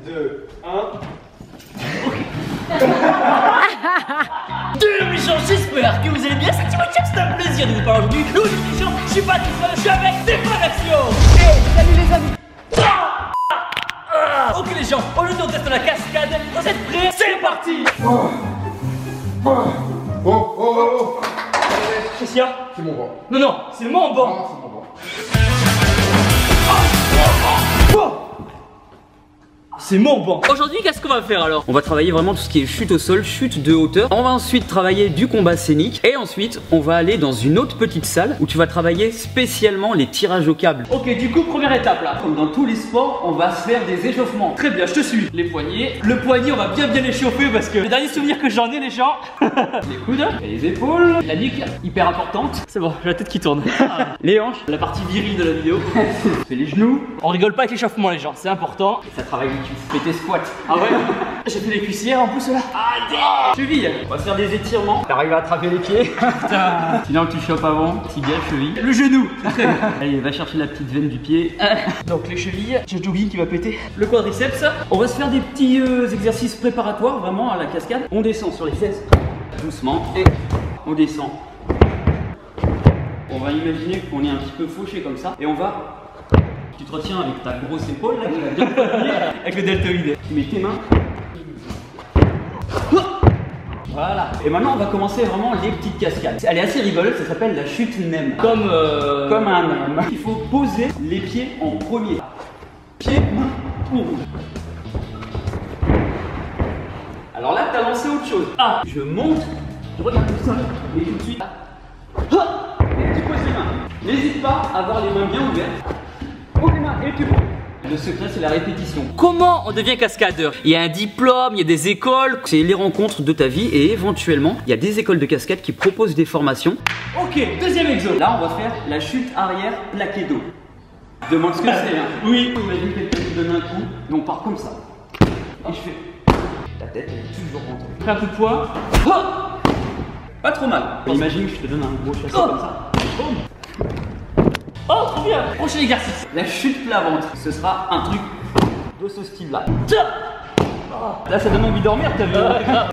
2, 1. Deux méchants, j'espère que vous allez bien. Cette YouTube, c'est un plaisir de vous parler aujourd'hui. Nous, les méchants, je suis pas tout seul, je suis avec Stéphane Action. Hey, salut les amis. Ok les gens, aujourd'hui on teste la cascade. Vous êtes prêts? C'est parti. Oh. Qu'est-ce qu'il y a? C'est mon banc. Non, non, c'est mon banc. Ah, c'est mon banc. C'est mon banc. Aujourd'hui, qu'est-ce qu'on va faire alors? On va travailler vraiment tout ce qui est chute au sol, chute de hauteur. On va ensuite travailler du combat scénique. Et ensuite, on va aller dans une autre petite salle où tu vas travailler spécialement les tirages au câble. Ok, du coup, première étape là. Comme dans tous les sports, on va se faire des échauffements. Très bien, je te suis. Les poignets. Le poignet, on va bien l'échauffer parce que les derniers souvenirs que j'en ai, les gens. Les coudes, et les épaules, la nuque, hyper importante. C'est bon, j'ai la tête qui tourne. Les hanches, la partie virile de la vidéo. C'est les genoux. On rigole pas avec l'échauffement, les gens, c'est important. Et ça travaille les cuisses. Fais tes squats. Ah ouais? J'ai fait les cuissières en plus là. Ah, cheville. On va se faire des étirements. T'arrives à attraper les pieds. Putain. Sinon tu chopes avant. Tibia, cheville. Le genou. Allez, va chercher la petite veine du pied. Donc les chevilles. J'ai Joby qui va péter. Le quadriceps. On va se faire des petits exercices préparatoires vraiment à la cascade. On descend sur les fesses. Doucement. Et on descend. On va imaginer qu'on est un petit peu fauché comme ça. Et on va... Tu te retiens avec ta grosse épaule là, qui va bien tenir, avec le deltoïde. Tu mets tes mains. Voilà. Et maintenant on va commencer vraiment les petites cascades. Elle est assez rigolote, ça s'appelle la chute nem. Comme un nem. Il faut poser les pieds en premier. Pieds, main, tourne. Alors là tu as lancé autre chose. Ah, je monte, je regarde tout ça. Et tout de suite. Et tu poses les mains. N'hésite pas à avoir les mains bien ouvertes. Ouvre les mains et tu montes. Le secret c'est la répétition. Comment on devient cascadeur? Il y a un diplôme, il y a des écoles, c'est les rencontres de ta vie et éventuellement il y a des écoles de cascade qui proposent des formations. Ok, deuxième exo. Là on va faire la chute arrière plaqué dos. Demande ce que c'est hein. Oui. Imagine quelqu'un qui donne un coup, donc on part comme ça. Et je fais. Ta tête elle est toujours rentrée. Fais un coup de poids. Pas trop mal. Imagine que je te donne un gros chassé comme ça. Boum. Oh, trop bien! Prochain exercice. La chute plat-ventre. Ce sera un truc de ce style-là. Là, ça donne envie de dormir, t'as vu?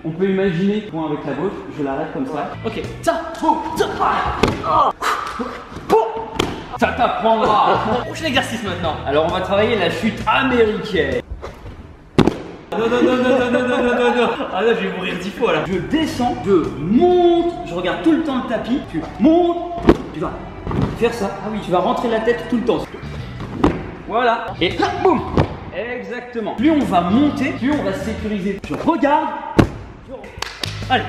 On peut imaginer, point avec la gauche, je l'arrête comme ça. Ok. Ça t'apprendra. Prochain exercice maintenant. Alors, on va travailler la chute américaine. Non. Ah là, je vais mourir 10 fois là. Je descends, je monte, je regarde tout le temps le tapis. Tu montes, tu vas. Faire ça, ah oui, tu vas rentrer la tête tout le temps. Voilà, et boum. Exactement. Plus on va monter, plus on va sécuriser. Je regarde. Allez.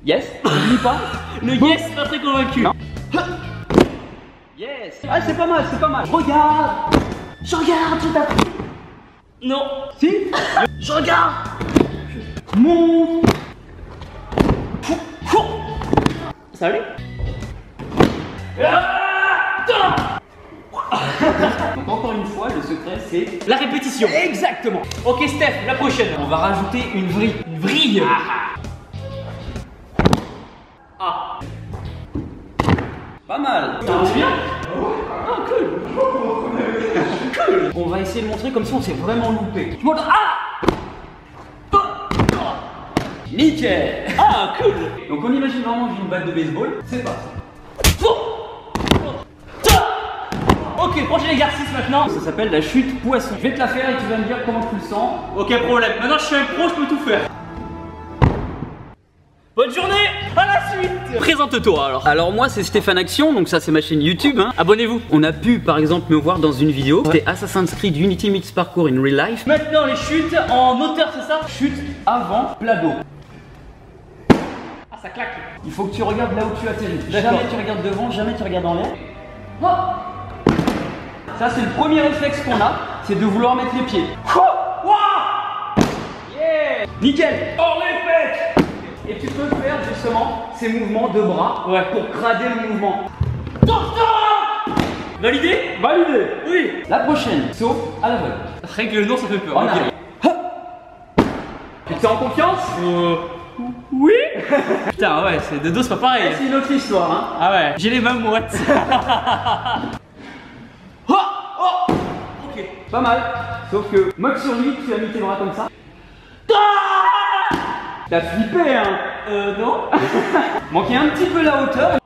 Yes, n'oublie pas. Le yes, pas très convaincu. Non. Yes. Ah, c'est pas mal, c'est pas mal. Regarde. Je regarde, je tape. Non. Si. Je regarde. Je monte. Salut. Donc encore une fois, le secret c'est la répétition. Exactement. Ok Steph, la prochaine. On va rajouter une vrille. Une vrille. Ah. Pas mal. Ça marche bien. Ah cool. Cool. On va essayer de montrer comme si on s'est vraiment loupé. Tu montres. Ah. Nickel. Ah cool. Donc on imagine vraiment que j'ai une batte de baseball. C'est parti. Ok, prochain exercice maintenant. Ça s'appelle la chute poisson. Je vais te la faire et tu vas me dire comment tu le sens. Aucun problème. Maintenant je suis un pro, je peux tout faire. Bonne journée. À la suite. Présente-toi alors. Alors moi c'est Stéphane Action, donc ça c'est ma chaîne YouTube hein. Abonnez-vous. On a pu par exemple me voir dans une vidéo. C'était Assassin's Creed Unity Mix Parkour in Real Life. Maintenant les chutes en hauteur, c'est ça? Chute avant, plat dos. Ah ça claque. Il faut que tu regardes là où tu atterris. Jamais tu regardes devant, jamais tu regardes en l'air. Oh. Ça c'est le premier réflexe qu'on a, c'est de vouloir mettre les pieds. Yeah. Nickel. Hors les pecs. Et tu peux faire justement ces mouvements de bras pour grader le mouvement. Validé? Validé. Oui. La prochaine, saut à l'aveugle. Règle non, ça fait peur. Okay. Tu te sens en confiance? Oui. Putain ouais, c'est de dos c'est pas pareil. C'est une autre histoire hein. Ah ouais, j'ai les mêmes mouettes. Ok. Pas mal. Sauf que, mode sur lui, tu as mis tes bras comme ça. T'as flippé, hein? Non. Manquait un petit peu la hauteur.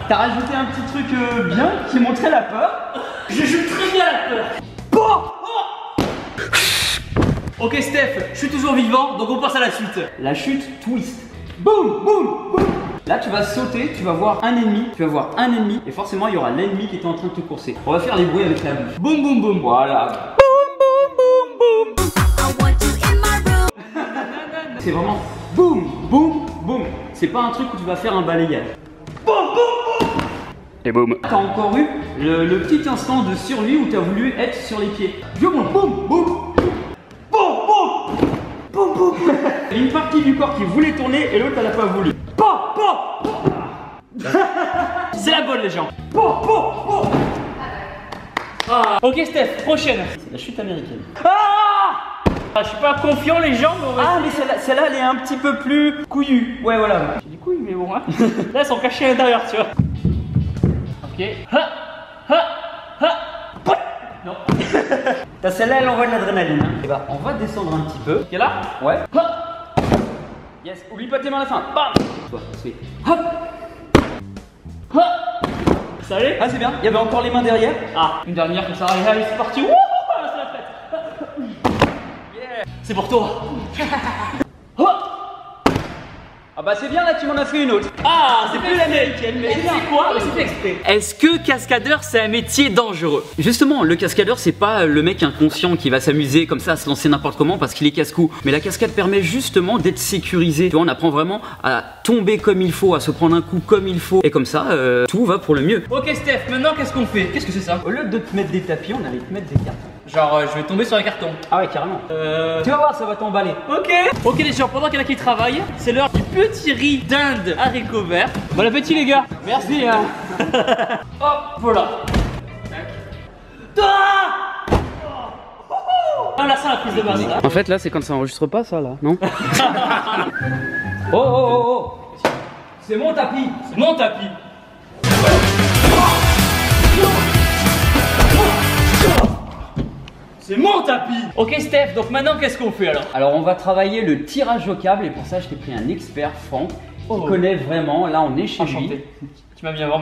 T'as rajouté un petit truc bien qui montrait la peur. Je joue très bien la peur. Ok Steph, je suis toujours vivant, donc on passe à la suite. La chute twist. Boum, boum, boum. Là tu vas sauter, tu vas voir un ennemi, et forcément il y aura l'ennemi qui était en train de te courser. On va faire les bruits avec la bouche. Boum boum boum. Voilà. C'est vraiment boum, boum, boum. C'est pas un truc où tu vas faire un balayage. Boum, boum, boum. Et boum. T'as encore eu le petit instant de survie où t'as voulu être sur les pieds. Boum, boum, boum. Boum, boum. Boum, boum. Il y a une partie du corps qui voulait tourner et l'autre elle a pas voulu. C'est la bonne les gens. Ah. Ok Steph, prochaine. C'est la chute américaine. Je suis pas confiant les gens, mais on va essayer. Mais celle-là elle est un petit peu plus couillue. Ouais voilà. J'ai du couille mais bon hein. Là elles sont cachées à l'intérieur tu vois. Ok. Non. Celle-là elle envoie de l'adrénaline. Et bah on va descendre un petit peu. Ok là. Ouais. Yes, oublie pas tes mains à la fin. Bam. Toi, c'est. Hop. Ça allait? Ah c'est bien, il y avait encore les mains derrière. Ah, une dernière comme ça, allez c'est parti. Wouhou, c'est la fête. Yeah. C'est pour toi. Ah bah c'est bien là, tu m'en as fait une autre. Ah, c'est plus l'américaine, mais c'est quoi? Mais c'est fait exprès. Est-ce que cascadeur c'est un métier dangereux? Justement, le cascadeur c'est pas le mec inconscient qui va s'amuser comme ça à se lancer n'importe comment parce qu'il est casse-cou. Mais la cascade permet justement d'être sécurisé. Tu vois, on apprend vraiment à tomber comme il faut, à se prendre un coup comme il faut. Et comme ça, tout va pour le mieux. Ok Steph, maintenant qu'est-ce qu'on fait? Qu'est-ce que c'est ça? Au lieu de te mettre des tapis, on allait te mettre des cartons. Genre je vais tomber sur un carton. Ah ouais, carrément. Tu vas voir, ça va t'emballer. Ok les gens, pendant qu'il y en a qui travaillent, c'est l'heure du petit riz d'Inde haricots verts. Bon appétit les gars. Merci hein. Hop, voilà. Ah là ça la prise de base là. En fait là c'est quand ça enregistre pas ça là, non? Oh. C'est mon tapis. C'est mon tapis. C'est mon tapis. Ok Steph, donc maintenant qu'est-ce qu'on fait alors? Alors on va travailler le tirage au câble et pour ça je t'ai pris un expert, Franck, qui connaît vraiment. Là on est chez lui. Tu m'as mis avant.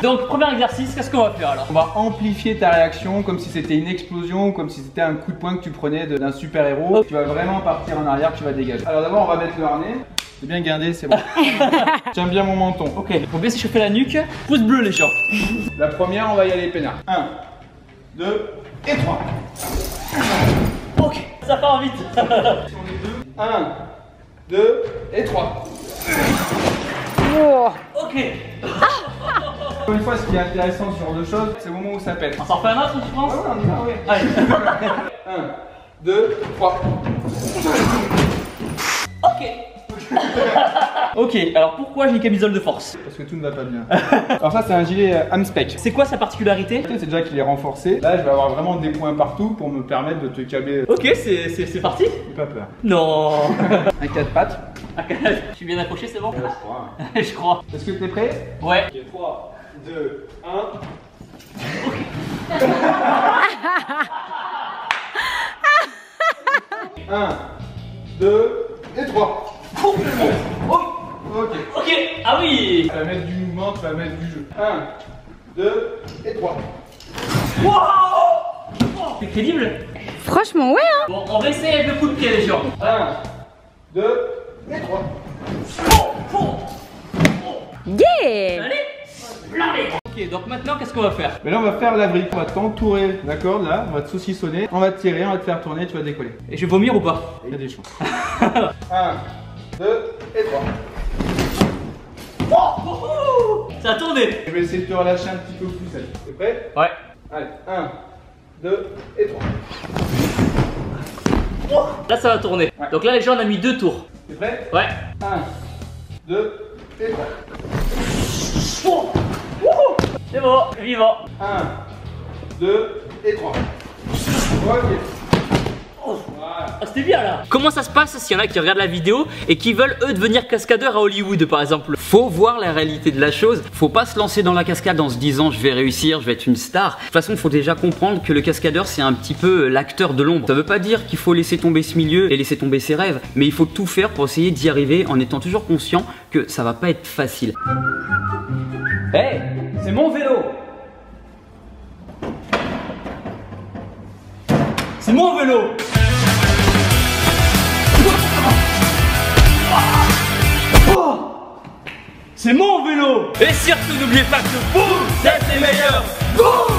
Donc premier exercice, qu'est-ce qu'on va faire alors? On va amplifier ta réaction comme si c'était une explosion, comme si c'était un coup de poing que tu prenais d'un super héros. Tu vas vraiment partir en arrière, tu vas dégager. Alors d'abord on va mettre le harnais. C'est bien gardé, c'est bon. Tiens bien mon menton. Ok, faut bien s'échauffer la nuque. Pouce bleu les gens. La première, on va y aller peinard. 1, 2 et 3. Ok, ça part vite. 1, 2 et 3. Ok. Encore une fois, ce qui est intéressant sur deux choses, c'est au moment où ça pète. On s'en refait un autre, tu penses? Ouais, on y va, ouais. Allez. 1, 2, 3. Ok. Ok, alors pourquoi j'ai une camisole de force? Parce que tout ne va pas bien. Alors ça, c'est un gilet Amspec. C'est quoi sa particularité? C'est déjà qu'il est renforcé. Là, je vais avoir vraiment des points partout pour me permettre de te câbler. Ok, c'est parti. N'aie pas peur. Non. Un 4 pattes. Je suis bien accroché, c'est bon? Je crois. Je crois. Est-ce que tu es prêt? Ouais. Ok, 3, 2, 1. 1, 2 et 3. Ok. Ok, ah oui. Tu vas mettre du mouvement, tu vas mettre du jeu. 1, 2 et 3. Wow. C'est crédible? Franchement, ouais hein. Bon, on va essayer avec le coup de pied les gens. 1, 2 et 3. Yeah. Allez. Ok, donc maintenant qu'est-ce qu'on va faire? Mais là, on va faire la vrille. On va t'entourer, d'accord? Là, on va te saucissonner. On va te tirer, on va te faire tourner, tu vas décoller. Et je vais vomir ou pas? Il y a des chances. 1, 2 et 3. Ça a tourné. Je vais essayer de te relâcher un petit peu plus. Allez, t'es prêt? Ouais. Allez, 1, 2 et 3. Là ça va tourner. Ouais. Donc là les gens on a mis 2 tours. T'es prêt? Ouais. 1, 2 et 3. C'est bon, vivant. 1, 2 et 3. Ok. Voilà. C'était bien là. Comment ça se passe s'il y en a qui regardent la vidéo et qui veulent eux devenir cascadeurs à Hollywood par exemple? Faut voir la réalité de la chose. Faut pas se lancer dans la cascade en se disant je vais réussir, je vais être une star. De toute façon, faut déjà comprendre que le cascadeur, c'est un petit peu l'acteur de l'ombre. Ça veut pas dire qu'il faut laisser tomber ce milieu et laisser tomber ses rêves, mais il faut tout faire pour essayer d'y arriver en étant toujours conscient que ça va pas être facile. Hey, c'est mon vélo! C'est mon vélo. C'est mon vélo. Et surtout n'oubliez pas que boum, c'est les meilleurs. Boum.